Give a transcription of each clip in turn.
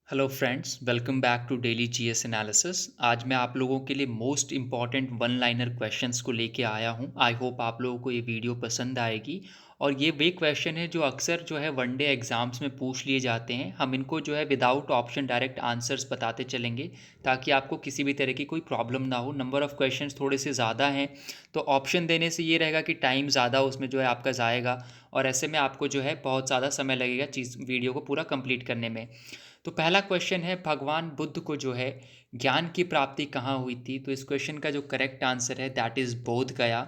Hello friends, welcome back to daily GS analysis. आज मैं आप लोगों के लिए most important one liner questions को लेके आया हूं। आई होप आप लोगों को ये वीडियो पसंद आएगी। और ये वे क्वेश्चन है जो अक्सर वनडे एग्जाम्स में पूछ लिए जाते हैं। हम इनको विदाउट ऑप्शन डायरेक्ट आंसर्स बताते चलेंगे ताकि आपको किसी भी तरह की कोई प्रॉब्लम ना हो। नंबर ऑफ़ क्वेश्चंस थोड़े से ज़्यादा हैं, तो ऑप्शन देने से ये रहेगा कि टाइम ज़्यादा उसमें आपका जाएगा, और ऐसे में आपको बहुत ज़्यादा समय लगेगा चीज़ वीडियो को पूरा कंप्लीट करने में। तो पहला क्वेश्चन है, भगवान बुद्ध को ज्ञान की प्राप्ति कहाँ हुई थी? तो इस क्वेश्चन का जो करेक्ट आंसर है दैट इज़ बोध गया।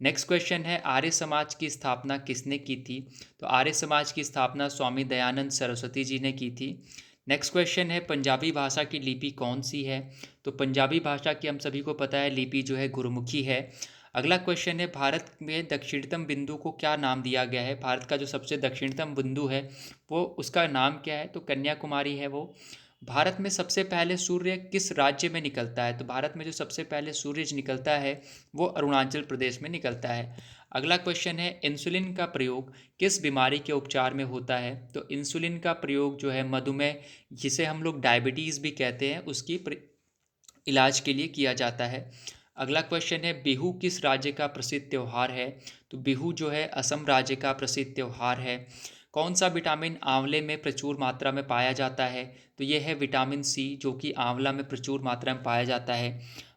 नेक्स्ट क्वेश्चन है, आर्य समाज की स्थापना किसने की थी? तो आर्य समाज की स्थापना स्वामी दयानंद सरस्वती जी ने की थी। नेक्स्ट क्वेश्चन है, पंजाबी भाषा की लिपि कौन सी है? तो पंजाबी भाषा की हम सभी को पता है लिपि गुरुमुखी है। अगला क्वेश्चन है, भारत में दक्षिणतम बिंदु को क्या नाम दिया गया है? भारत का जो सबसे दक्षिणतम बिंदु है वो उसका नाम क्या है? तो कन्याकुमारी है वो। भारत में सबसे पहले सूर्य किस राज्य में निकलता है? तो भारत में जो सबसे पहले सूरज निकलता है वो अरुणाचल प्रदेश में निकलता है। अगला क्वेश्चन है, इंसुलिन का प्रयोग किस बीमारी के उपचार में होता है? तो इंसुलिन का प्रयोग मधुमेह, जिसे हम लोग डायबिटीज़ भी कहते हैं, उसकी इलाज के लिए किया जाता है। अगला क्वेश्चन है, बिहू किस राज्य का प्रसिद्ध त्यौहार है? तो बिहू असम राज्य का प्रसिद्ध त्यौहार है। कौन सा विटामिन आंवले में प्रचुर मात्रा में पाया जाता है? तो यह है विटामिन सी, जो कि आंवला में प्रचुर मात्रा में पाया जाता है।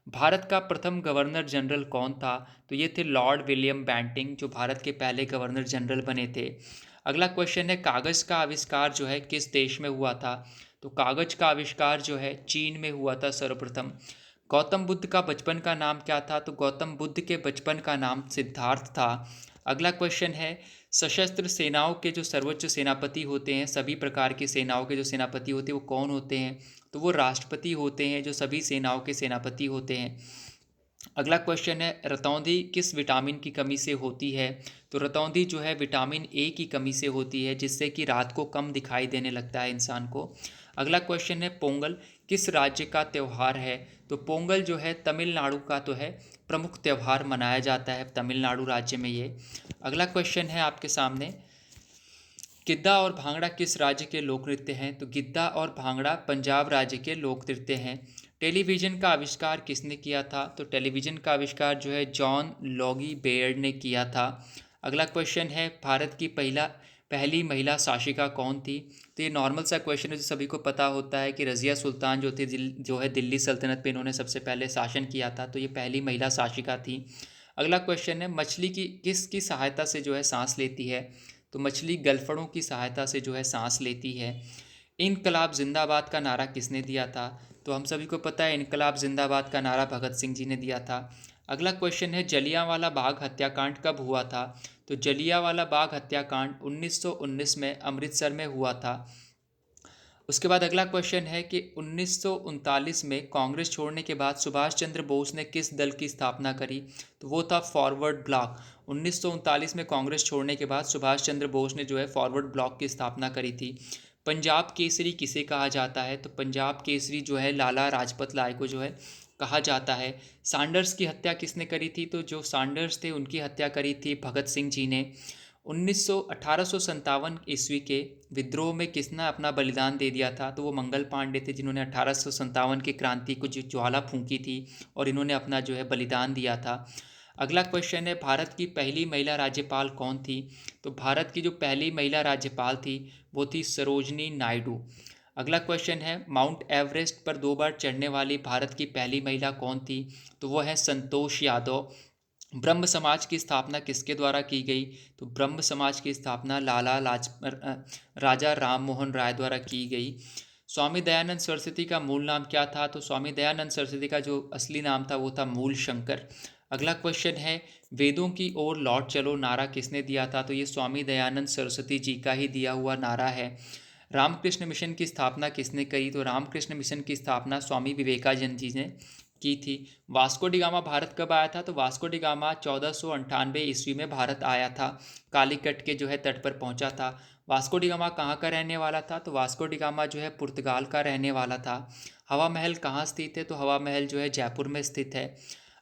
भारत का प्रथम गवर्नर जनरल कौन था? तो ये थे लॉर्ड विलियम बेंटिंग, जो भारत के पहले गवर्नर जनरल बने थे। अगला क्वेश्चन है, कागज़ का आविष्कार किस देश में हुआ था? तो कागज़ का आविष्कार चीन में हुआ था सर्वप्रथम। गौतम बुद्ध का बचपन का नाम क्या था? तो गौतम बुद्ध के बचपन का नाम सिद्धार्थ था। अगला क्वेश्चन है, सशस्त्र सेनाओं के जो सर्वोच्च सेनापति होते हैं, सभी प्रकार की सेनाओं के जो सेनापति होते हैं वो कौन होते हैं? तो वो राष्ट्रपति होते हैं, जो सभी सेनाओं के सेनापति होते हैं। अगला क्वेश्चन है, रतौंधी किस विटामिन की कमी से होती है? तो रतौंधी विटामिन ए की कमी से होती है, जिससे कि रात को कम दिखाई देने लगता है इंसान को। अगला क्वेश्चन है, पोंगल किस राज्य का त्यौहार है? तो पोंगल तमिलनाडु का प्रमुख त्यौहार मनाया जाता है तमिलनाडु राज्य में ये। अगला क्वेश्चन है आपके सामने, गिद्दा और भांगड़ा किस राज्य के लोक नृत्य हैं? तो गिद्दा और भांगड़ा पंजाब राज्य के लोक नृत्य हैं। टेलीविज़न का आविष्कार किसने किया था? तो टेलीविज़न का आविष्कार जॉन लॉगी बेयर्ड ने किया था। अगला क्वेश्चन है, भारत की पहली महिला शासिका कौन थी? तो ये नॉर्मल सा क्वेश्चन है जो सभी को पता होता है कि रज़िया सुल्तान जो थी, दिल्ली सल्तनत पे इन्होंने सबसे पहले शासन किया था, तो ये पहली महिला शासिका थी। अगला क्वेश्चन है, मछली की किसकी सहायता से सांस लेती है? तो मछली गलफड़ों की सहायता से सांस लेती है। इनकलाब जिंदाबाद का नारा किसने दिया था? तो हम सभी को पता है इनकलाब जिंदाबाद का नारा भगत सिंह जी ने दिया था। अगला क्वेश्चन है, जलियांवाला बाग हत्याकांड कब हुआ था? तो जलियांवाला बाग हत्याकांड 1919 में अमृतसर में हुआ था। उसके बाद अगला क्वेश्चन है कि 1939 में कांग्रेस छोड़ने के बाद सुभाष चंद्र बोस ने किस दल की स्थापना करी? तो वो था फॉरवर्ड ब्लॉक। 1939 में कांग्रेस छोड़ने के बाद सुभाष चंद्र बोस ने फॉरवर्ड ब्लॉक की स्थापना करी थी। पंजाब केसरी किसे कहा जाता है? तो पंजाब केसरी लाला लाजपत राय को कहा जाता है। सांडर्स की हत्या किसने करी थी? तो जो सांडर्स थे उनकी हत्या करी थी भगत सिंह जी ने। 1857 ईस्वी के विद्रोह में किसने अपना बलिदान दे दिया था? तो वो मंगल पांडे थे, जिन्होंने 1857 की क्रांति को ज्वाला फूंकी थी और इन्होंने अपना बलिदान दिया था। अगला क्वेश्चन है, भारत की पहली महिला राज्यपाल कौन थी? तो भारत की जो पहली महिला राज्यपाल थी वो थी सरोजनी नायडू। अगला क्वेश्चन है, माउंट एवरेस्ट पर 2 बार चढ़ने वाली भारत की पहली महिला कौन थी? तो वो है संतोष यादव। ब्रह्म समाज की स्थापना किसके द्वारा की गई? तो ब्रह्म समाज की स्थापना राजा राम मोहन राय द्वारा की गई। स्वामी दयानंद सरस्वती का मूल नाम क्या था? तो स्वामी दयानंद सरस्वती का जो असली नाम था वो था मूल शंकर। अगला क्वेश्चन है, वेदों की ओर लौट चलो नारा किसने दिया था? तो ये स्वामी दयानंद सरस्वती जी का ही दिया हुआ नारा है। रामकृष्ण मिशन की स्थापना किसने करी? तो रामकृष्ण मिशन की स्थापना स्वामी विवेकानंद जी ने की थी। वास्को डी गामा भारत कब आया था? तो वास्को डी गामा 1498 ईस्वी में भारत आया था। कालीकट के तट पर पहुंचा था। वास्को डी गामा कहाँ का रहने वाला था? तो वास्को डी गामा पुर्तगाल का रहने वाला था। हवा महल कहाँ स्थित है? तो हवा महल जयपुर में स्थित है।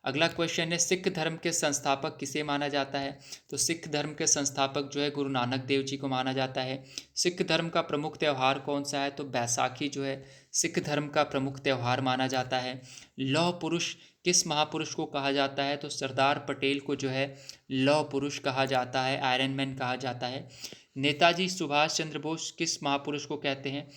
अगला क्वेश्चन है सिख धर्म के संस्थापक किसे माना जाता है? तो सिख धर्म के संस्थापक जो है गुरु नानक देव जी को माना जाता है। सिख धर्म का प्रमुख त्यौहार कौन सा है? तो बैसाखी जो है सिख धर्म का प्रमुख त्यौहार माना जाता है। लौह पुरुष किस महापुरुष को कहा जाता है? तो सरदार पटेल को जो है लौह पुरुष कहा जाता है, आयरन मैन कहा जाता है। नेताजी सुभाष चंद्र बोस किस महापुरुष को कहते हैं?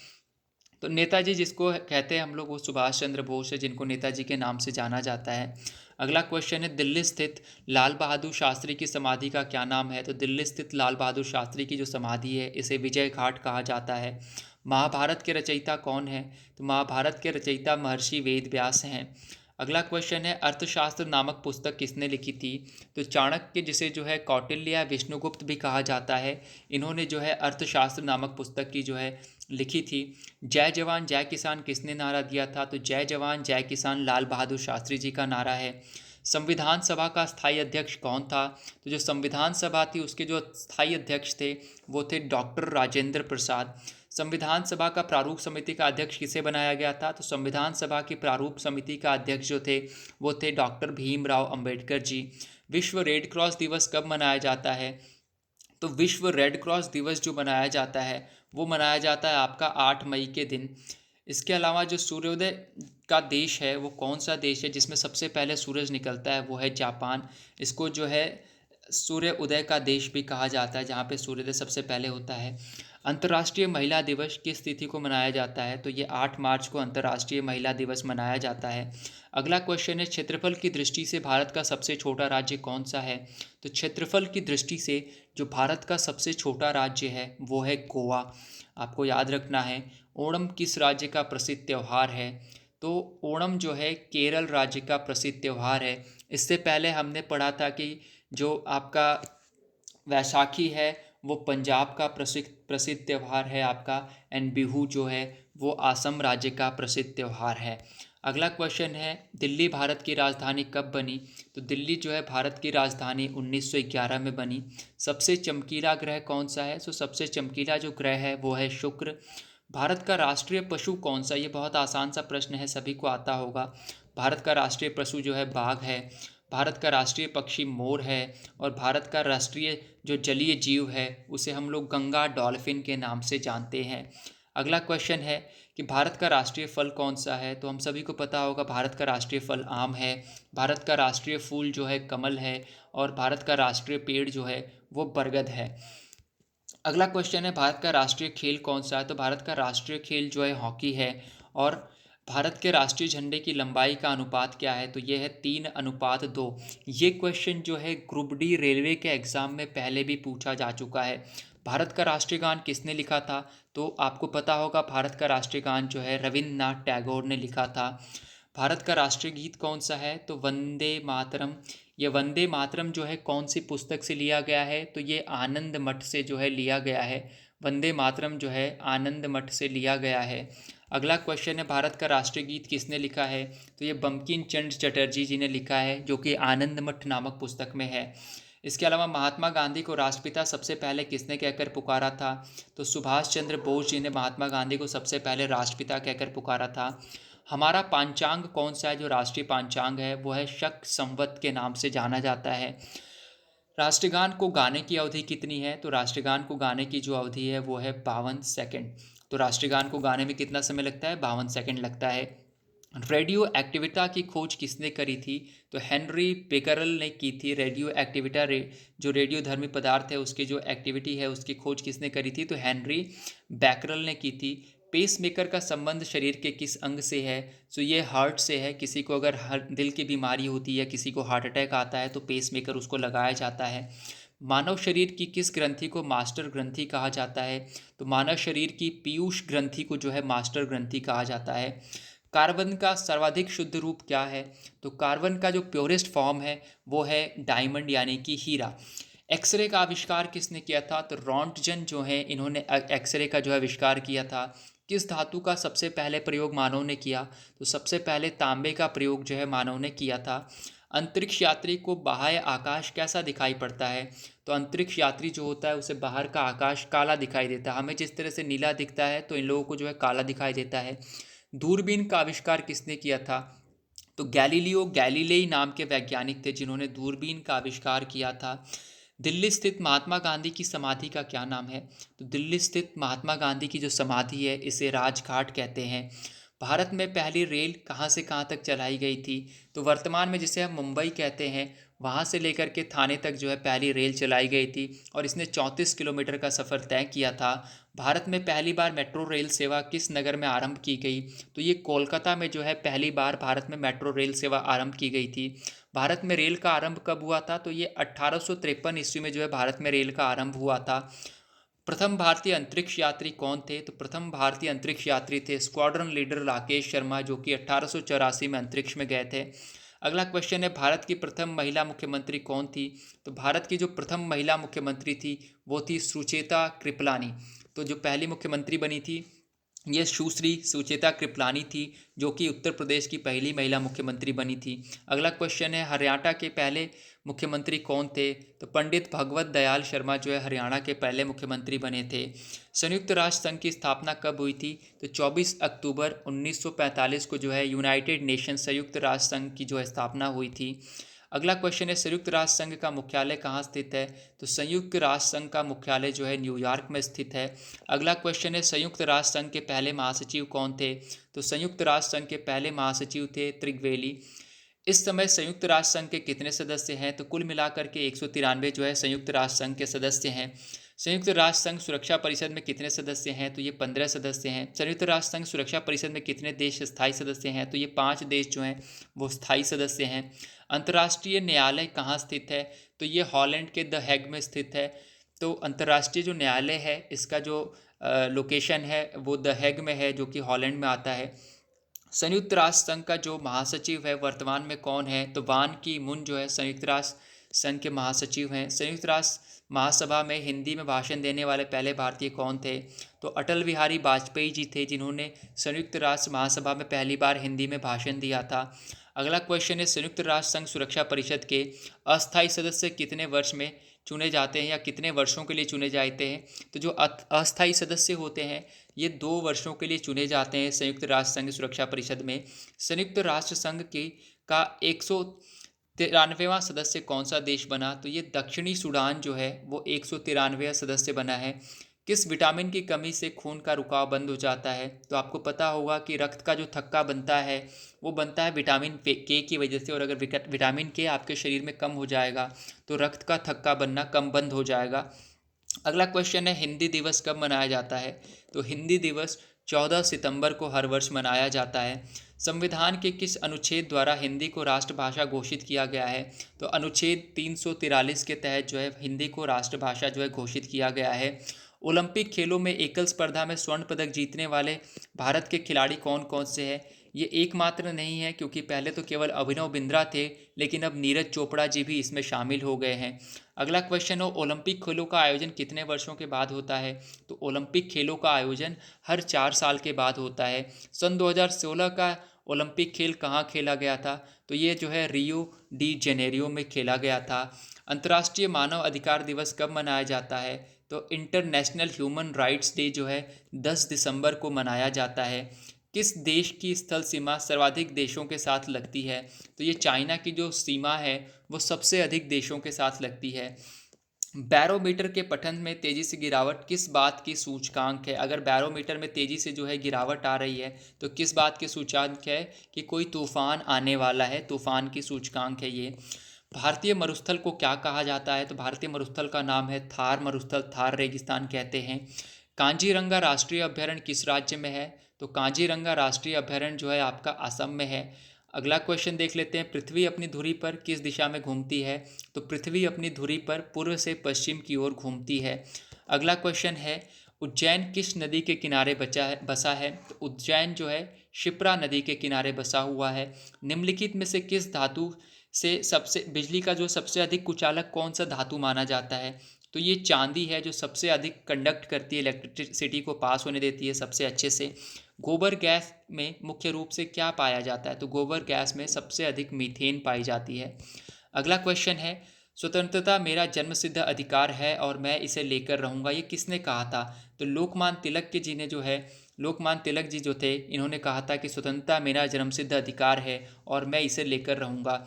तो नेताजी जिसको कहते हैं हम लोग वो सुभाष चंद्र बोस है, जिनको नेताजी के नाम से जाना जाता है। अगला क्वेश्चन है दिल्ली स्थित लाल बहादुर शास्त्री की समाधि का क्या नाम है? तो दिल्ली स्थित लाल बहादुर शास्त्री की जो समाधि है इसे विजय घाट कहा जाता है। महाभारत के रचयिता कौन है? तो महाभारत के रचयिता महर्षि वेद व्यास हैं। अगला क्वेश्चन है अर्थशास्त्र नामक पुस्तक किसने लिखी थी? तो चाणक्य जिसे जो है कौटिल्य या विष्णुगुप्त भी कहा जाता है, इन्होंने जो है अर्थशास्त्र नामक पुस्तक की जो है लिखी थी। जय जवान जय किसान किसने नारा दिया था? तो जय जवान जय किसान लाल बहादुर शास्त्री जी का नारा है। संविधान सभा का स्थायी अध्यक्ष कौन था? तो जो संविधान सभा थी उसके जो स्थायी अध्यक्ष थे वो थे डॉक्टर राजेंद्र प्रसाद। संविधान सभा का प्रारूप समिति का अध्यक्ष किसे बनाया गया था? तो संविधान सभा की प्रारूप समिति का अध्यक्ष जो थे वो थे डॉक्टर भीमराव अंबेडकर जी। विश्व रेड क्रॉस दिवस कब मनाया जाता है? तो विश्व रेड क्रॉस दिवस जो मनाया जाता है वो मनाया जाता है आपका 8 मई के दिन। इसके अलावा जो सूर्योदय का देश है वो कौन सा देश है जिसमें सबसे पहले सूरज निकलता है? वो है जापान। इसको जो है सूर्य उदय का देश भी कहा जाता है, जहाँ पे सूर्योदय सबसे पहले होता है। अंतर्राष्ट्रीय महिला दिवस किस तिथि को मनाया जाता है? तो ये 8 मार्च को अंतर्राष्ट्रीय महिला दिवस मनाया जाता है। अगला क्वेश्चन है क्षेत्रफल की दृष्टि से भारत का सबसे छोटा राज्य कौन सा है? तो क्षेत्रफल की दृष्टि से जो भारत का सबसे छोटा राज्य है वो है गोवा। आपको याद रखना है। ओणम किस राज्य का प्रसिद्ध त्यौहार है? तो ओणम जो है केरल राज्य का प्रसिद्ध त्यौहार है। इससे पहले हमने पढ़ा था कि जो आपका वैसाखी है वो पंजाब का प्रसिद्ध प्रसिद्ध त्यौहार है आपका, एंड बिहू जो है वो असम राज्य का प्रसिद्ध त्यौहार है। अगला क्वेश्चन है दिल्ली भारत की राजधानी कब बनी? तो दिल्ली जो है भारत की राजधानी 1911 में बनी। सबसे चमकीला ग्रह कौन सा है? तो सबसे चमकीला जो ग्रह है वो है शुक्र। भारत का राष्ट्रीय पशु कौन सा? ये बहुत आसान सा प्रश्न है, सभी को आता होगा। भारत का राष्ट्रीय पशु जो है बाघ है। भारत का राष्ट्रीय पक्षी मोर है। और भारत का राष्ट्रीय जो जलीय जीव है उसे हम लोग गंगा डॉल्फिन के नाम से जानते हैं। अगला क्वेश्चन है कि भारत का राष्ट्रीय फल कौन सा है? तो हम सभी को पता होगा भारत का राष्ट्रीय फल आम है। भारत का राष्ट्रीय फूल जो है कमल है। और भारत का राष्ट्रीय पेड़ जो है वो बरगद है। अगला क्वेश्चन है भारत का राष्ट्रीय खेल कौन सा है? तो भारत का राष्ट्रीय खेल जो है हॉकी है। और भारत के राष्ट्रीय झंडे की लंबाई का अनुपात क्या है? तो ये है 3:2। ये क्वेश्चन जो है ग्रुप डी रेलवे के एग्जाम में पहले भी पूछा जा चुका है। भारत का राष्ट्रीय गान किसने लिखा था? तो आपको पता होगा भारत का राष्ट्रीय गान जो है रविन्द्रनाथ टैगोर ने लिखा था। भारत का राष्ट्रीय गीत कौन सा है? तो वंदे मातरम। ये वंदे मातरम जो है कौन सी पुस्तक से लिया गया है? तो ये आनंद मठ से जो है लिया गया है। वंदे मातरम जो है आनंद मठ से लिया गया है। अगला क्वेश्चन है भारत का राष्ट्रीय गीत किसने लिखा है? तो ये बंकिम चंद्र चटर्जी जी ने लिखा है, जो कि आनंद मठ नामक पुस्तक में है। इसके अलावा महात्मा गांधी को राष्ट्रपिता सबसे पहले किसने कहकर पुकारा था? तो सुभाष चंद्र बोस जी ने महात्मा गांधी को सबसे पहले राष्ट्रपिता कहकर पुकारा था। हमारा पांचांग कौन सा है? जो राष्ट्रीय पांचांग है वो है शक संवत के नाम से जाना जाता है। राष्ट्रगान को गाने की अवधि कितनी है? तो राष्ट्रगान को गाने की जो अवधि है वो है 52 सेकंड। तो राष्ट्रगान को गाने में कितना समय लगता है? 52 सेकंड लगता है। रेडियो एक्टिविटा की खोज किसने करी थी? तो हेनरी बेकरल ने की थी। रेडियो एक्टिविटा जो रेडियो धर्मी पदार्थ है उसकी जो एक्टिविटी है उसकी खोज किसने करी थी? तो हेनरी बैकरल ने की थी। पेसमेकर का संबंध शरीर के किस अंग से है? तो ये हार्ट से है। किसी को अगर दिल की बीमारी होती है, किसी को हार्ट अटैक आता है तो पेसमेकर उसको लगाया जाता है। मानव शरीर की किस ग्रंथि को मास्टर ग्रंथि कहा जाता है? तो मानव शरीर की पीयूष ग्रंथि को जो है मास्टर ग्रंथि कहा जाता है। कार्बन का सर्वाधिक शुद्ध रूप क्या है? तो कार्बन का जो प्योरेस्ट फॉर्म है वो है डायमंड यानी कि हीरा। एक्सरे का आविष्कार किसने किया था? तो रॉन्टजन जो है इन्होंने एक्सरे का जो आविष्कार किया था। किस धातु का सबसे पहले प्रयोग मानव ने किया? तो सबसे पहले तांबे का प्रयोग जो है मानव ने किया था। अंतरिक्ष यात्री को बाह्य आकाश कैसा दिखाई पड़ता है? तो अंतरिक्ष यात्री जो होता है उसे बाहर का आकाश काला दिखाई देता है। हमें जिस तरह से नीला दिखता है तो इन लोगों को जो है काला दिखाई देता है। दूरबीन का आविष्कार किसने किया था? तो गैलीलियो गैलीलेई नाम के वैज्ञानिक थे जिन्होंने दूरबीन का आविष्कार किया था। दिल्ली स्थित महात्मा गांधी की समाधि का क्या नाम है? तो दिल्ली स्थित महात्मा गांधी की जो समाधि है इसे राजघाट कहते हैं। भारत में पहली रेल कहाँ से कहाँ तक चलाई गई थी? तो वर्तमान में जिसे हम मुंबई कहते हैं वहाँ से लेकर के थाने तक जो है पहली रेल चलाई गई थी और इसने 34 किलोमीटर का सफ़र तय किया था। भारत में पहली बार मेट्रो रेल सेवा किस नगर में आरंभ की गई? तो ये कोलकाता में जो है पहली बार भारत में मेट्रो रेल सेवा आरंभ की गई थी। भारत में रेल का आरंभ कब हुआ था? तो ये 1853 ईस्वी में जो है भारत में रेल का आरंभ हुआ था। प्रथम भारतीय अंतरिक्ष यात्री कौन थे? तो प्रथम भारतीय अंतरिक्ष यात्री थे स्क्वाड्रन लीडर राकेश शर्मा, जो कि 1884 में अंतरिक्ष में गए थे। अगला क्वेश्चन है, भारत की प्रथम महिला मुख्यमंत्री कौन थी? तो भारत की जो प्रथम महिला मुख्यमंत्री थी वो थी सुचेता कृपलानी। तो जो पहली मुख्यमंत्री बनी थी ये सुश्री सुचेता कृपलानी थी, जो कि उत्तर प्रदेश की पहली महिला मुख्यमंत्री बनी थी। अगला क्वेश्चन है, हरियाणा के पहले मुख्यमंत्री कौन थे? तो पंडित भगवत दयाल शर्मा जो है हरियाणा के पहले मुख्यमंत्री बने थे। संयुक्त राष्ट्र संघ की स्थापना कब हुई थी? तो 24 अक्टूबर 1945 को जो है यूनाइटेड नेशन संयुक्त राष्ट्र संघ की जो है स्थापना हुई थी। अगला क्वेश्चन है, संयुक्त राष्ट्र संघ का मुख्यालय कहाँ स्थित है? तो संयुक्त राष्ट्र संघ का मुख्यालय जो है न्यूयॉर्क में स्थित है। अगला क्वेश्चन है, संयुक्त राष्ट्र संघ के पहले महासचिव कौन थे? तो संयुक्त राष्ट्र संघ के पहले महासचिव थे त्रिगवेली। इस समय संयुक्त राष्ट्र संघ के कितने सदस्य हैं? तो कुल मिलाकर के 193 जो है संयुक्त राष्ट्र संघ के सदस्य हैं। संयुक्त राष्ट्र संघ सुरक्षा परिषद में कितने सदस्य हैं? तो ये 15 सदस्य हैं। संयुक्त राष्ट्र संघ सुरक्षा परिषद में कितने देश स्थायी सदस्य हैं? तो ये 5 देश जो हैं वो स्थायी सदस्य हैं। अंतर्राष्ट्रीय न्यायालय कहाँ स्थित है? तो ये हॉलैंड के द हैग में स्थित है। तो अंतर्राष्ट्रीय जो न्यायालय है इसका जो लोकेशन है वो द हैग में है, जो कि हॉलैंड में आता है। संयुक्त राष्ट्र संघ का जो महासचिव है वर्तमान में कौन है? तो बान की मुन जो है संयुक्त राष्ट्र संघ के महासचिव हैं। संयुक्त राष्ट्र महासभा में हिंदी में भाषण देने वाले पहले भारतीय कौन थे? तो अटल बिहारी वाजपेयी जी थे, जिन्होंने संयुक्त राष्ट्र महासभा में पहली बार हिंदी में भाषण दिया था। अगला क्वेश्चन है, संयुक्त राष्ट्र संघ सुरक्षा परिषद के अस्थायी सदस्य कितने वर्ष में चुने जाते हैं या कितने वर्षों के लिए चुने जाते हैं? तो जो अस्थायी सदस्य होते हैं ये 2 वर्षों के लिए चुने जाते हैं संयुक्त राष्ट्र संघ सुरक्षा परिषद में। संयुक्त राष्ट्र संघ की का 193वां सदस्य कौन सा देश बना? तो ये दक्षिणी सूडान जो है वो 193वां सदस्य बना है। किस विटामिन की कमी से खून का रुकाव बंद हो जाता है? तो आपको पता होगा कि रक्त का जो थक्का बनता है वो बनता है विटामिन के की वजह से, और अगर विटामिन के आपके शरीर में कम हो जाएगा तो रक्त का थक्का बनना कम बंद हो जाएगा। अगला क्वेश्चन है, हिंदी दिवस कब मनाया जाता है? तो हिंदी दिवस 14 सितंबर को हर वर्ष मनाया जाता है। संविधान के किस अनुच्छेद द्वारा हिंदी को राष्ट्रभाषा घोषित किया गया है? तो अनुच्छेद 343 के तहत जो है हिंदी को राष्ट्रभाषा जो है घोषित किया गया है। ओलंपिक खेलों में एकल स्पर्धा में स्वर्ण पदक जीतने वाले भारत के खिलाड़ी कौन कौन से हैं? ये एकमात्र नहीं है, क्योंकि पहले तो केवल अभिनव बिंद्रा थे, लेकिन अब नीरज चोपड़ा जी भी इसमें शामिल हो गए हैं। अगला क्वेश्चन हो, ओलंपिक खेलों का आयोजन कितने वर्षों के बाद होता है? तो ओलंपिक खेलों का आयोजन हर 4 साल के बाद होता है। सन 2016 का ओलंपिक खेल कहाँ खेला गया था? तो ये जो है रियो डी जेनेरियो में खेला गया था। अंतर्राष्ट्रीय मानव अधिकार दिवस कब मनाया जाता है? तो इंटरनेशनल ह्यूमन राइट्स डे जो है 10 दिसंबर को मनाया जाता है। किस देश की स्थल सीमा सर्वाधिक देशों के साथ लगती है? तो ये चाइना की जो सीमा है वो सबसे अधिक देशों के साथ लगती है। बैरोमीटर के पठन में तेजी से गिरावट किस बात की सूचकांक है? अगर बैरोमीटर में तेजी से जो है गिरावट आ रही है तो किस बात की सूचकांक है? कि कोई तूफान आने वाला है, तूफान की सूचकांक है ये। भारतीय मरुस्थल को क्या कहा जाता है? तो भारतीय मरुस्थल का नाम है थार मरुस्थल, थार रेगिस्तान कहते हैं। कांजीरंगा राष्ट्रीय अभ्यारण्य किस राज्य में है? तो कांजीरंगा राष्ट्रीय अभ्यारण्य जो है आपका असम में है। अगला क्वेश्चन देख लेते हैं, पृथ्वी अपनी धुरी पर किस दिशा में घूमती है? तो पृथ्वी अपनी धुरी पर पूर्व से पश्चिम की ओर घूमती है। अगला क्वेश्चन है, उज्जैन किस नदी के किनारे बसा है? तो उज्जैन जो है शिप्रा नदी के किनारे बसा हुआ है। निम्नलिखित में से किस धातु से सबसे बिजली का जो सबसे अधिक कुचालक कौन सा धातु माना जाता है? तो ये चांदी है, जो सबसे अधिक कंडक्ट करती है, इलेक्ट्रिसिटी को पास होने देती है सबसे अच्छे से। गोबर गैस में मुख्य रूप से क्या पाया जाता है? तो गोबर गैस में सबसे अधिक मीथेन पाई जाती है। अगला क्वेश्चन है, स्वतंत्रता मेरा जन्मसिद्ध अधिकार है और मैं इसे लेकर रहूंगा, ये किसने कहा था? तो लोकमान्य तिलक के जी ने जो है लोकमान्य तिलक जी जो थे, इन्होंने कहा था कि स्वतंत्रता मेरा जन्मसिद्ध अधिकार है और मैं इसे लेकर रहूँगा।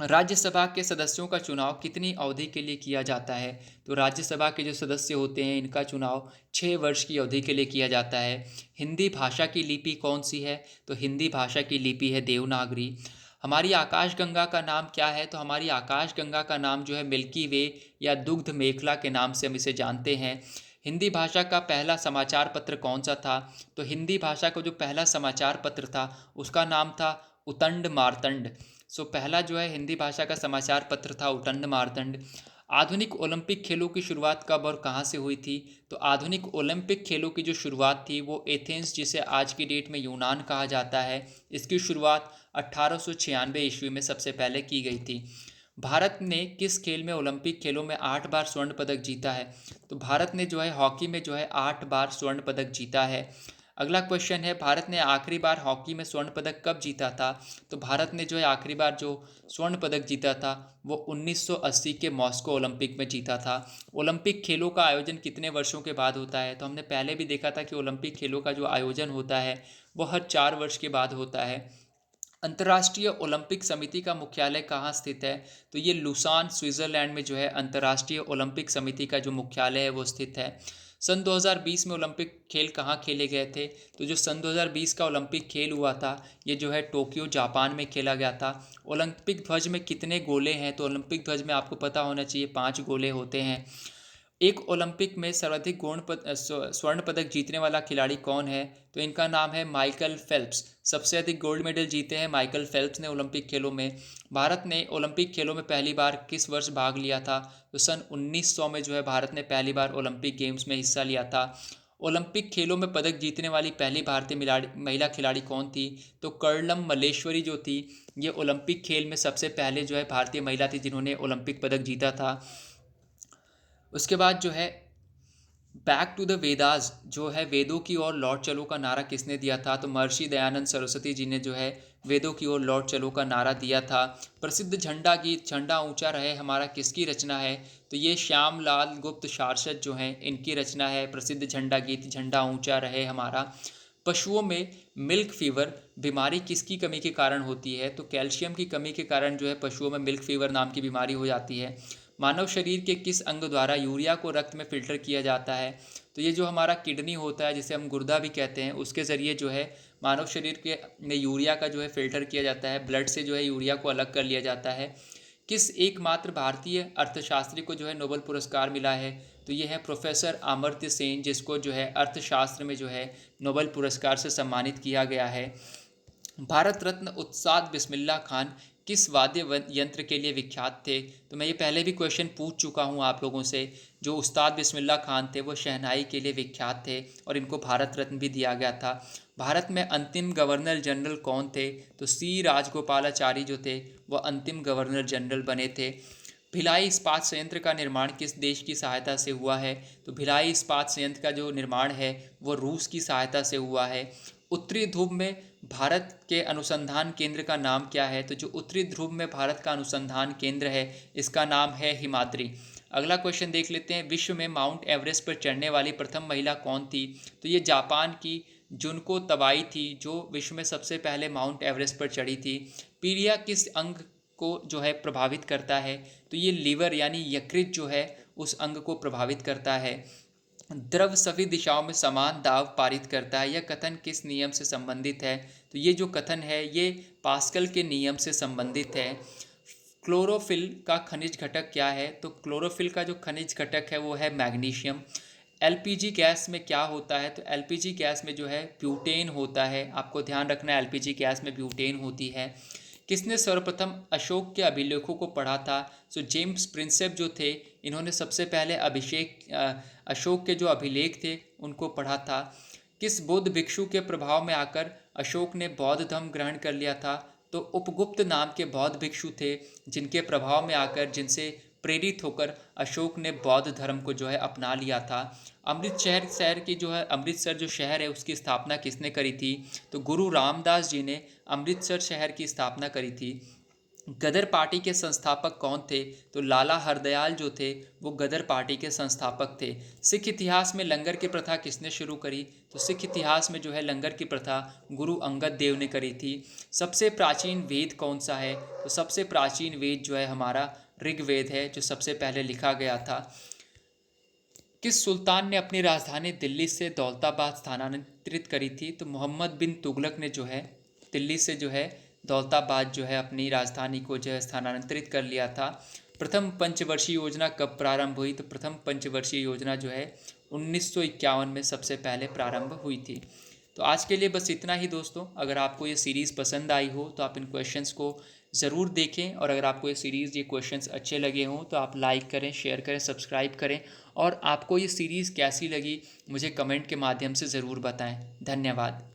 राज्यसभा के सदस्यों का चुनाव कितनी अवधि के लिए किया जाता है? तो राज्यसभा के जो सदस्य होते हैं, इनका चुनाव 6 वर्ष की अवधि के लिए किया जाता है। हिंदी भाषा की लिपि कौन सी है? तो हिंदी भाषा की लिपि है देवनागरी। हमारी आकाशगंगा का नाम क्या है? तो हमारी आकाशगंगा का नाम जो है मिल्की वे या दुग्ध मेखला के नाम से हम इसे जानते हैं। हिंदी भाषा का पहला समाचार पत्र कौन सा था? तो हिंदी भाषा का जो पहला समाचार पत्र था, उसका नाम था उतंड मार्तंड। पहला जो है हिंदी भाषा का समाचार पत्र था उटंड मार्तंड। आधुनिक ओलंपिक खेलों की शुरुआत कब और कहाँ से हुई थी? तो आधुनिक ओलंपिक खेलों की जो शुरुआत थी वो एथेंस, जिसे आज की डेट में यूनान कहा जाता है, इसकी शुरुआत 1896 ईस्वी में सबसे पहले की गई थी। भारत ने किस खेल में ओलंपिक खेलों में 8 बार स्वर्ण पदक जीता है? तो भारत ने जो है हॉकी में जो है 8 बार स्वर्ण पदक जीता है। अगला क्वेश्चन है, भारत ने आखिरी बार हॉकी में स्वर्ण पदक कब जीता था? तो भारत ने जो है आखिरी बार जो स्वर्ण पदक जीता था वो 1980 के मॉस्को ओलंपिक में जीता था। ओलंपिक खेलों का आयोजन कितने वर्षों के बाद होता है? तो हमने पहले भी देखा था कि ओलंपिक खेलों का जो आयोजन होता है वो हर 4 वर्ष के बाद होता है। अंतर्राष्ट्रीय ओलंपिक समिति का मुख्यालय कहाँ स्थित है? तो ये लुसान स्विट्जरलैंड में जो है अंतर्राष्ट्रीय ओलंपिक समिति का जो मुख्यालय है वो स्थित है। सन 2020 में ओलंपिक खेल कहाँ खेले गए थे? तो जो सन 2020 का ओलंपिक खेल हुआ था, ये जो है टोक्यो जापान में खेला गया था। ओलंपिक ध्वज में कितने गोले हैं? तो ओलंपिक ध्वज में आपको पता होना चाहिए 5 गोले होते हैं। एक ओलंपिक में सर्वाधिक स्वर्ण पदक जीतने वाला खिलाड़ी कौन है? तो इनका नाम है माइकल फेल्प्स। सबसे अधिक गोल्ड मेडल जीते हैं माइकल फेल्प्स ने ओलंपिक खेलों में। भारत ने ओलंपिक खेलों में पहली बार किस वर्ष भाग लिया था? तो सन 1900 में जो है भारत ने पहली बार ओलंपिक गेम्स में हिस्सा लिया था। ओलंपिक खेलों में पदक जीतने वाली पहली भारतीय महिला खिलाड़ी कौन थी? तो कर्णम मल्लेश्वरी जो थी, ये ओलंपिक खेल में सबसे पहले जो है भारतीय महिला थी जिन्होंने ओलंपिक पदक जीता था। उसके बाद जो है बैक टू द वेदास जो है वेदों की ओर लौट चलो का नारा किसने दिया था? तो महर्षि दयानंद सरस्वती जी ने जो है वेदों की ओर लौट चलो का नारा दिया था। प्रसिद्ध झंडा गीत झंडा ऊंचा रहे हमारा किसकी रचना है? तो ये श्याम लाल गुप्त शार्षद जो हैं इनकी रचना है प्रसिद्ध झंडा गीत झंडा ऊंचा रहे हमारा। पशुओं में मिल्क फीवर बीमारी किसकी कमी के कारण होती है? तो कैल्शियम की कमी के कारण जो है पशुओं में मिल्क फीवर नाम की बीमारी हो जाती है। मानव शरीर के किस अंग द्वारा यूरिया को रक्त में फिल्टर किया जाता है? तो ये जो हमारा किडनी होता है, जिसे हम गुर्दा भी कहते हैं, उसके ज़रिए जो है मानव शरीर के में यूरिया का जो है फिल्टर किया जाता है, ब्लड से जो है यूरिया को अलग कर लिया जाता है। किस एकमात्र भारतीय अर्थशास्त्री को जो है नोबेल पुरस्कार मिला है? तो ये है प्रोफेसर अमर्त्य सेन, जिसको जो है अर्थशास्त्र में जो है नोबेल पुरस्कार से सम्मानित किया गया है। भारत रत्न उस्ताद बिस्मिल्लाह खान किस वाद्य यंत्र के लिए विख्यात थे? तो मैं ये पहले भी क्वेश्चन पूछ चुका हूँ आप लोगों से। जो उस्ताद बिस्मिल्लाह खान थे वो शहनाई के लिए विख्यात थे और इनको भारत रत्न भी दिया गया था। भारत में अंतिम गवर्नर जनरल कौन थे? तो सी राजगोपालाचारी जो थे वो अंतिम गवर्नर जनरल बने थे। भिलाई इस्पात संयंत्र का निर्माण किस देश की सहायता से हुआ है? तो भिलाई इस्पात संयंत्र का जो निर्माण है वो रूस की सहायता से हुआ है। उत्तरी ध्रुव में भारत के अनुसंधान केंद्र का नाम क्या है? तो जो उत्तरी ध्रुव में भारत का अनुसंधान केंद्र है इसका नाम है हिमाद्री। अगला क्वेश्चन देख लेते हैं, विश्व में माउंट एवरेस्ट पर चढ़ने वाली प्रथम महिला कौन थी? तो ये जापान की जुनको तबाई थी जो विश्व में सबसे पहले माउंट एवरेस्ट पर चढ़ी थी। पीलिया किस अंग को जो है प्रभावित करता है? तो ये लीवर यानी यकृत जो है उस अंग को प्रभावित करता है। द्रव सभी दिशाओं में समान दाब पारित करता है, यह कथन किस नियम से संबंधित है? तो ये जो कथन है ये पास्कल के नियम से संबंधित है। क्लोरोफिल का खनिज घटक क्या है? तो क्लोरोफिल का जो खनिज घटक है वो है मैग्नीशियम। एलपीजी गैस में क्या होता है? तो एलपीजी गैस में जो है ब्यूटेन होता है। आपको ध्यान रखना है एलपीजी गैस में ब्यूटेन होती है। किसने सर्वप्रथम अशोक के अभिलेखों को पढ़ा था? सो जेम्स प्रिंसेप जो थे इन्होंने सबसे पहले अशोक के जो अभिलेख थे उनको पढ़ा था। किस बौद्ध भिक्षु के प्रभाव में आकर अशोक ने बौद्ध धर्म ग्रहण कर लिया था? तो उपगुप्त नाम के बौद्ध भिक्षु थे जिनके प्रभाव में आकर जिनसे प्रेरित होकर अशोक ने बौद्ध धर्म को जो है अपना लिया था। अमृतसर जो शहर है उसकी स्थापना किसने करी थी? तो गुरु रामदास जी ने अमृतसर शहर की स्थापना करी थी। गदर पार्टी के संस्थापक कौन थे? तो लाला हरदयाल जो थे वो गदर पार्टी के संस्थापक थे। सिख इतिहास में लंगर की प्रथा किसने शुरू करी? तो सिख इतिहास में जो है लंगर की प्रथा गुरु अंगद देव ने करी थी। सबसे प्राचीन वेद कौन सा है? तो सबसे प्राचीन वेद जो है हमारा ऋग्वेद है, जो सबसे पहले लिखा गया था। किस सुल्तान ने अपनी राजधानी दिल्ली से दौलताबाद स्थानांतरित करी थी? तो मोहम्मद बिन तुगलक ने जो है दिल्ली से जो है दौलताबाद जो है अपनी राजधानी को जो है स्थानांतरित कर लिया था। प्रथम पंचवर्षीय योजना कब प्रारंभ हुई? तो प्रथम पंचवर्षीय योजना जो है 1951 में सबसे पहले प्रारंभ हुई थी। तो आज के लिए बस इतना ही दोस्तों। अगर आपको ये सीरीज़ पसंद आई हो तो आप इन क्वेश्चंस को ज़रूर देखें, और अगर आपको ये सीरीज़ ये क्वेश्चंस अच्छे लगे हों तो आप लाइक करें, शेयर करें, सब्सक्राइब करें, और आपको ये सीरीज़ कैसी लगी मुझे कमेंट के माध्यम से ज़रूर बताएं। धन्यवाद।